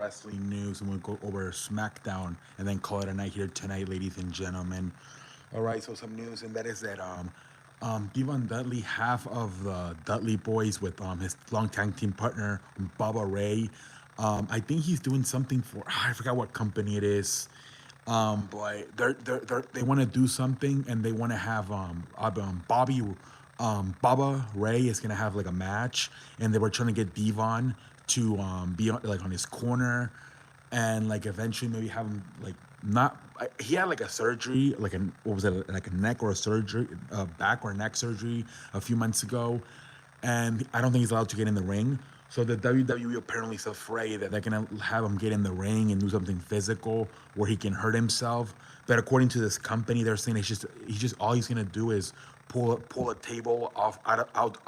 wrestling news, and we'll go over SmackDown and then call it a night here tonight, ladies and gentlemen. All right, so some news, and that is that Devon Dudley, half of the Dudley Boys, with his long tag team partner Baba Ray. I think he's doing something for I forgot what company it is. But they want to do something, and they want to have Baba Ray is gonna have like a match, and they were trying to get Devon to be like on his corner, and like eventually maybe have him like not. He had like a surgery, like an what was it, like a neck or a surgery, back or neck surgery a few months ago, and I don't think he's allowed to get in the ring. So the WWE apparently is afraid that they're gonna have him get in the ring and do something physical where he can hurt himself. But according to this company, they're saying he's just all he's gonna do is pull a table off out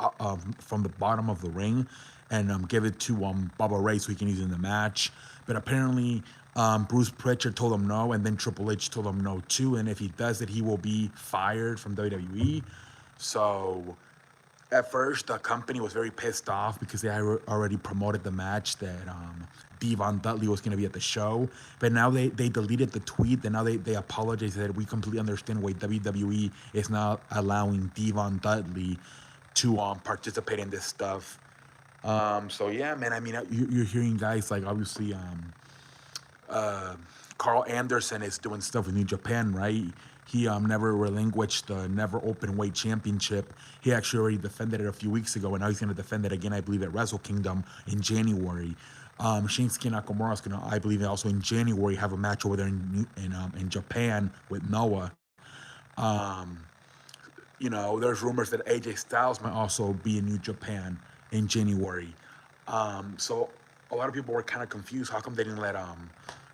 from the bottom of the ring and give it to Baba Ray so he can use it in the match. But apparently Bruce Pritchard told him no, and then Triple H told him no too. And if he does it, he will be fired from WWE. So at first, the company was very pissed off because they had already promoted the match that Devon Dudley was going to be at the show. But now they deleted the tweet, and now they apologize that we completely understand why WWE is not allowing Devon Dudley to participate in this stuff. So yeah, man. I mean, you're hearing guys like obviously Carl Anderson is doing stuff with New Japan, right? He never relinquished the never open weight championship. He actually already defended it a few weeks ago, and now he's going to defend it again, I believe, at Wrestle Kingdom in January. Shinsuke Nakamura is going to, I believe, also in January have a match over there in Japan with Noah. Um, there's rumors that AJ Styles might also be in New Japan in January. So a lot of people were kind of confused. How come they didn't let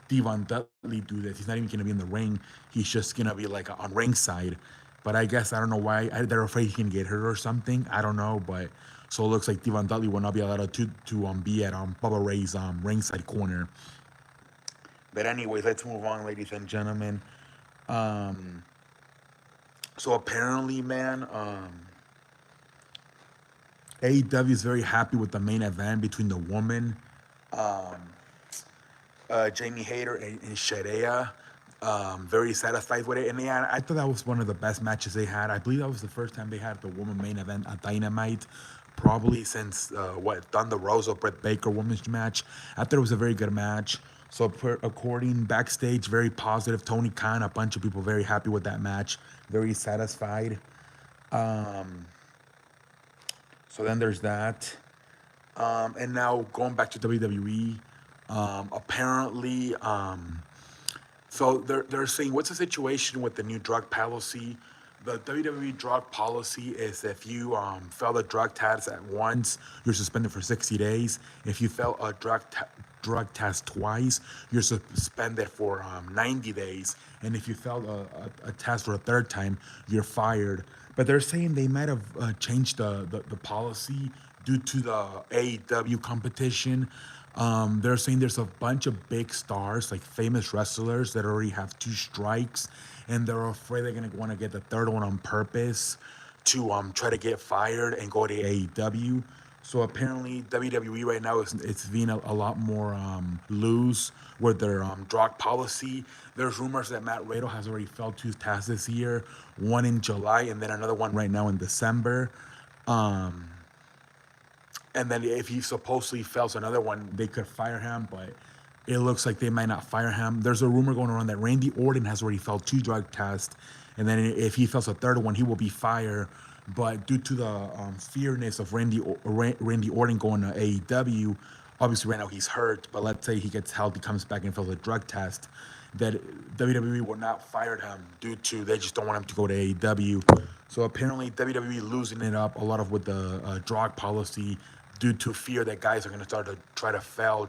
Devon Dudley do this? He's not even going to be in the ring. He's just going to be like on ringside. But I guess I don't know why they're afraid he can get hurt or something. I don't know, but so it looks like Devon Dudley will not be allowed to be at Bubba Ray's ringside corner. But anyways, let's move on, ladies and gentlemen. Um, so apparently, man, AEW is very happy with the main event between the woman, um, Jamie Hayter and Shadia. Very satisfied with it, and yeah, I thought that was one of the best matches they had. I believe that was the first time they had the woman main event at Dynamite, probably since Thunder Rosa Britt Baker women's match. I thought it was a very good match. So according backstage, very positive. Tony Khan, a bunch of people very happy with that match, very satisfied. Um, so then there's that. And now going back to WWE, apparently, so they're saying what's the situation with the new drug policy? The WWE drug policy is if you fail a drug test at once, you're suspended for 60 days. If you fail a drug test twice, you're suspended for 90 days. And if you fail a test for a third time, you're fired. But they're saying they might have changed the policy due to the AEW competition. They're saying there's a bunch of big stars, like famous wrestlers, that already have two strikes, and they're afraid they're gonna want to get the third one on purpose to try to get fired and go to AEW. So apparently WWE right now is it's being a lot more loose with their drug policy. There's rumors that Matt Riddle has already failed two tests this year, one in July and then another one right now in December. Um, and then if he supposedly fails another one, they could fire him, but it looks like they might not fire him. There's a rumor going around that Randy Orton has already failed two drug tests, and then if he fails a third one, he will be fired. But due to the fearness of Randy Orton going to AEW, obviously right now he's hurt, but let's say he gets healthy, comes back and fails a drug test, that WWE will not fire him due to they just don't want him to go to AEW. So apparently WWE losing it up a lot of with the drug policy due to fear that guys are going to start to try to fail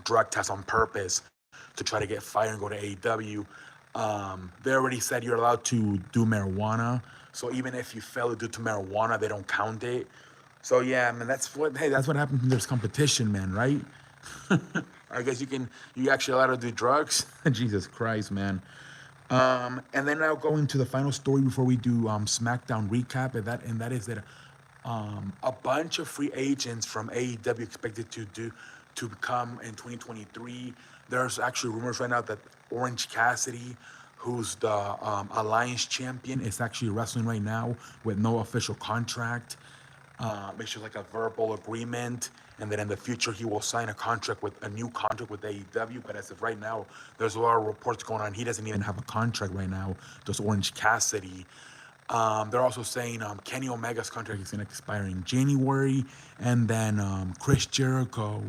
drug tests on purpose to try to get fired and go to AEW. They already said you're allowed to do marijuana. So even if you fail due to marijuana, they don't count it. So yeah, man, that's what happens when there's competition, man, right? I guess you actually allowed to do drugs. Jesus Christ, man. And then now going to the final story before we do SmackDown recap, and that is that a bunch of free agents from AEW expected to to come in 2023. There's actually rumors right now that Orange Cassidy, who's the Alliance champion, is actually wrestling right now with no official contract. It's just like a verbal agreement, and then in the future he will sign a new contract with AEW. But as of right now, there's a lot of reports going on. He doesn't even have a contract right now. Just Orange Cassidy. They're also saying Kenny Omega's contract is going to expire in January, and then Chris Jericho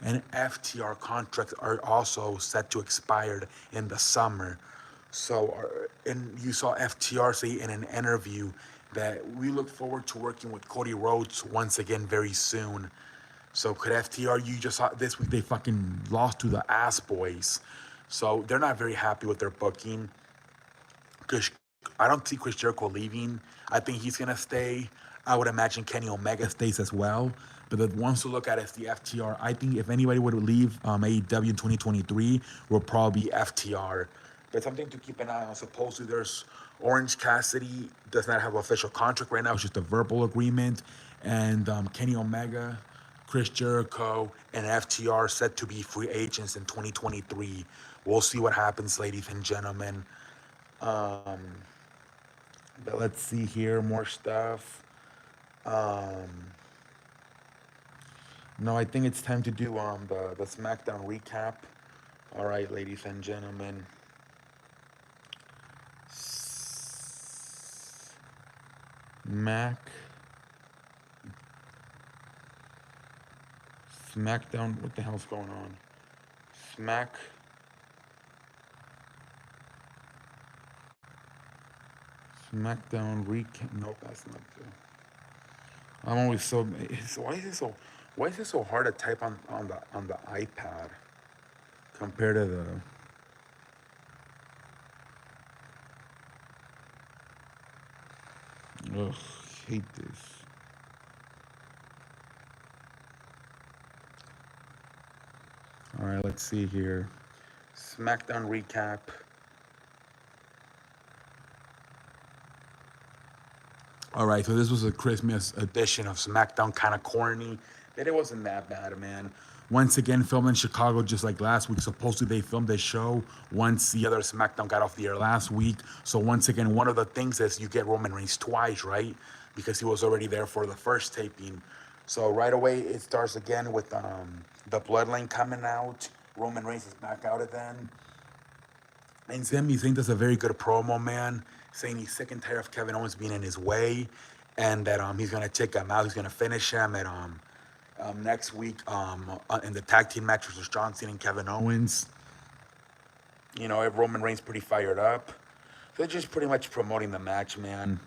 and FTR contracts are also set to expire in the summer. So, and you saw FTR say in an interview that we look forward to working with Cody Rhodes once again very soon. So could FTR, you just saw this week they fucking lost to the Ass Boys. So they're not very happy with their booking. Because I don't see Chris Jericho leaving. I think he's gonna stay. I would imagine Kenny Omega stays as well. But the ones to look at is the FTR. I think if anybody would leave AEW in 2023, will probably be FTR. But something to keep an eye on. Supposedly there's Orange Cassidy does not have an official contract right now. It's just a verbal agreement. And Kenny Omega, Chris Jericho, and FTR set to be free agents in 2023. We'll see what happens, ladies and gentlemen. Um, but let's see here, more stuff. Um, no, I think it's time to do the SmackDown recap. All right, ladies and gentlemen. Mac SmackDown. What the hell's going on? SmackDown recap. Nope, that's not good. I'm always so. Why is it so hard to type on the iPad compared to the? Ugh, hate this. All right, let's see here. SmackDown recap. All right, so this was a Christmas edition of SmackDown, kind of corny, but it wasn't that bad, man. Once again, filmed in Chicago, just like last week. Supposedly, they filmed this show once the other SmackDown got off the air last week. So once again, one of the things is you get Roman Reigns twice, right? Because he was already there for the first taping. So right away, it starts again with the Bloodline coming out. Roman Reigns is back out again. And Sami Zayn does a very good promo, man, saying he's sick and tired of Kevin Owens being in his way, and that he's gonna take him out. He's gonna finish him at next week in the tag team match versus John Cena and Kevin Owens. You know, Roman Reigns pretty fired up. They're just pretty much promoting the match, man.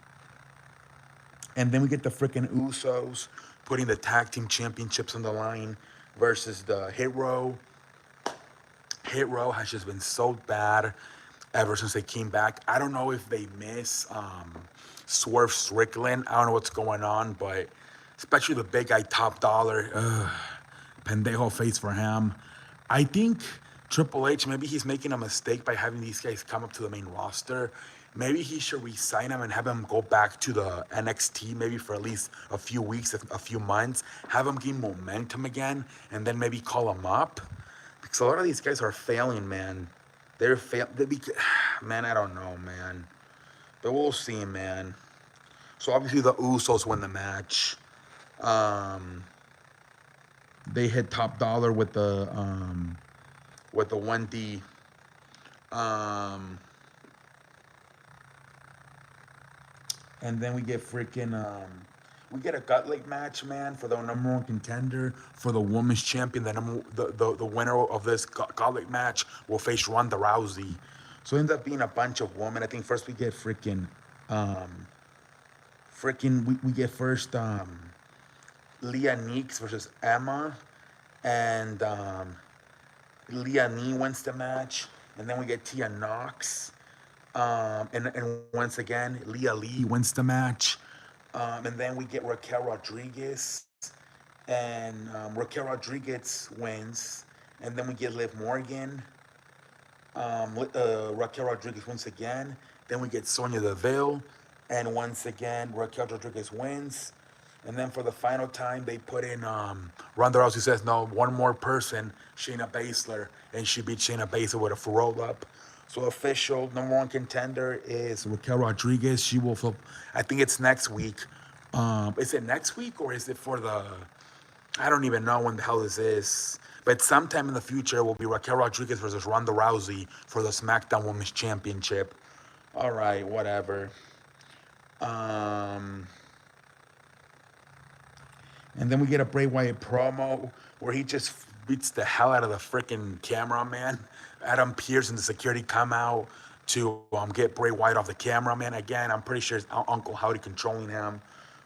And then we get the freaking Usos putting the tag team championships on the line versus the Hit Row. Hit Row has just been so bad ever since they came back. I don't know if they miss Swerve Strickland. I don't know what's going on, but especially the big guy, Top Dollar. Pendejo face for him. I think Triple H, maybe he's making a mistake by having these guys come up to the main roster. Maybe he should re-sign them and have them go back to the NXT maybe for at least a few weeks, a few months. Have them gain momentum again, and then maybe call them up. Because a lot of these guys are failing, man. Man, I don't know, man. But we'll see, man. So obviously the Usos win the match. They hit Top Dollar with the 1D. And then we get we get a gauntlet match, man, for the number one contender, for the women's champion. The winner of this gauntlet match will face Ronda Rousey. So it ends up being a bunch of women. I think first we get we get first Leah Neeks versus Emma, and Leah Nee wins the match, and then we get Tia Nox, and once again Leah Lee wins the match, and then we get Raquel Rodriguez, and Raquel Rodriguez wins, and then we get Liv Morgan. Raquel Rodriguez wins again. Then we get Sonya Deville, and once again Raquel Rodriguez wins. And then for the final time, they put in Ronda Rousey says, no, one more person, Shayna Baszler. And she beat Shayna Baszler with a roll up. So official #1 contender is Raquel Rodriguez. She will flip, I think it's next week. Is it next week or is it for the, I don't even know when the hell this is. But sometime in the future will be Raquel Rodriguez versus Ronda Rousey for the SmackDown Women's Championship. All right, whatever. Um, and then we get a Bray Wyatt promo where he just beats the hell out of the freaking cameraman. Adam Pearce and the security come out to get Bray Wyatt off the cameraman. Again, I'm pretty sure it's Uncle Howdy controlling him.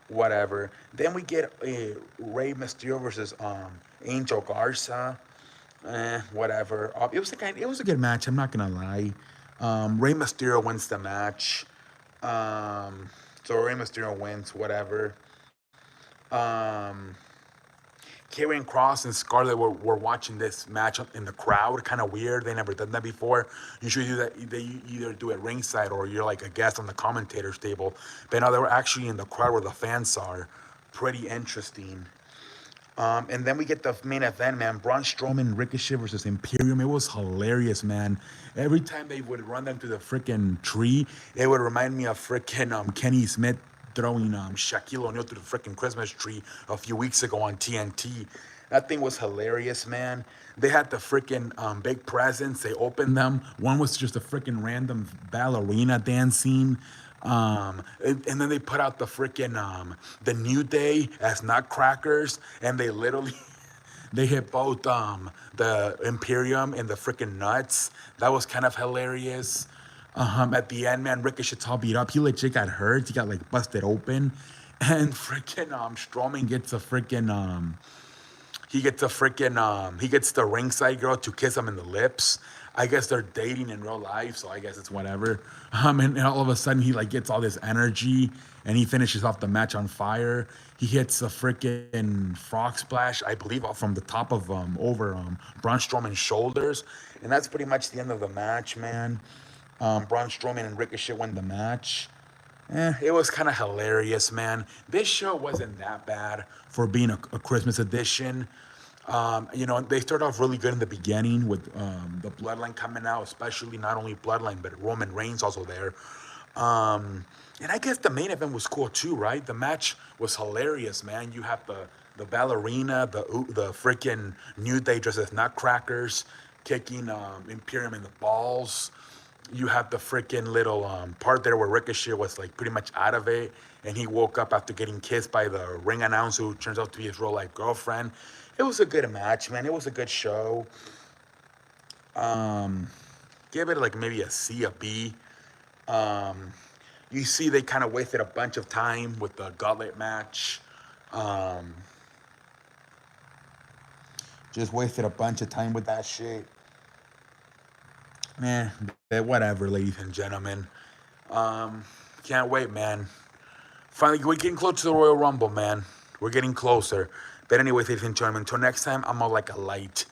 Whatever. Then we get Rey Mysterio versus Angel Garza. Whatever. It was a good match. I'm not gonna lie. Rey Mysterio wins the match. So Rey Mysterio wins. Whatever. Karrion Kross and Scarlett were watching this match in the crowd. Kind of weird. They never done that before. Usually do that. They either do it ringside or you're like a guest on the commentator's table. But no, they were actually in the crowd where the fans are. Pretty interesting. And then we get the main event, man. Braun Strowman, Ricochet versus Imperium. It was hilarious, man. Every time they would run them to the freaking tree, it would remind me of freaking Kenny Smith throwing Shaquille O'Neal to the freaking Christmas tree a few weeks ago on TNT. That thing was hilarious, man. They had the freaking big presents. They opened them. One was just a freaking random ballerina dancing. And then they put out the freaking the New Day as nutcrackers, and they literally they hit both the Imperium and the freaking nuts. That was kind of hilarious. At the end, man, Ricochet's all beat up. He legit got hurt. He got like busted open, and freaking Strowman gets a freaking he gets the ringside girl to kiss him in the lips. I guess they're dating in real life, so I guess it's whatever. And all of a sudden he like gets all this energy and he finishes off the match on fire. He hits a freaking frog splash, I believe, from the top of over Braun Strowman's shoulders, and that's pretty much the end of the match, man. Braun Strowman and Ricochet win the match. It was kind of hilarious, man. This show wasn't that bad for being a Christmas edition. They started off really good in the beginning with the Bloodline coming out, especially not only Bloodline, but Roman Reigns also there. And I guess the main event was cool too, right? The match was hilarious, man. You have the ballerina, the freaking New Day dressed as nutcrackers, kicking Imperium in the balls. You have the freaking little part there where Ricochet was like pretty much out of it, and he woke up after getting kissed by the ring announcer who turns out to be his real life girlfriend. It was a good match, man. It was a good show. Give it like maybe a C, a B. You see they kind of wasted a bunch of time with the gauntlet match. Just wasted a bunch of time with that shit. Whatever, ladies and gentlemen. Can't wait, man. Finally, we're getting close to the Royal Rumble, man. We're getting closer. But anyways, ladies and gentlemen, until next time, I'm out like a light.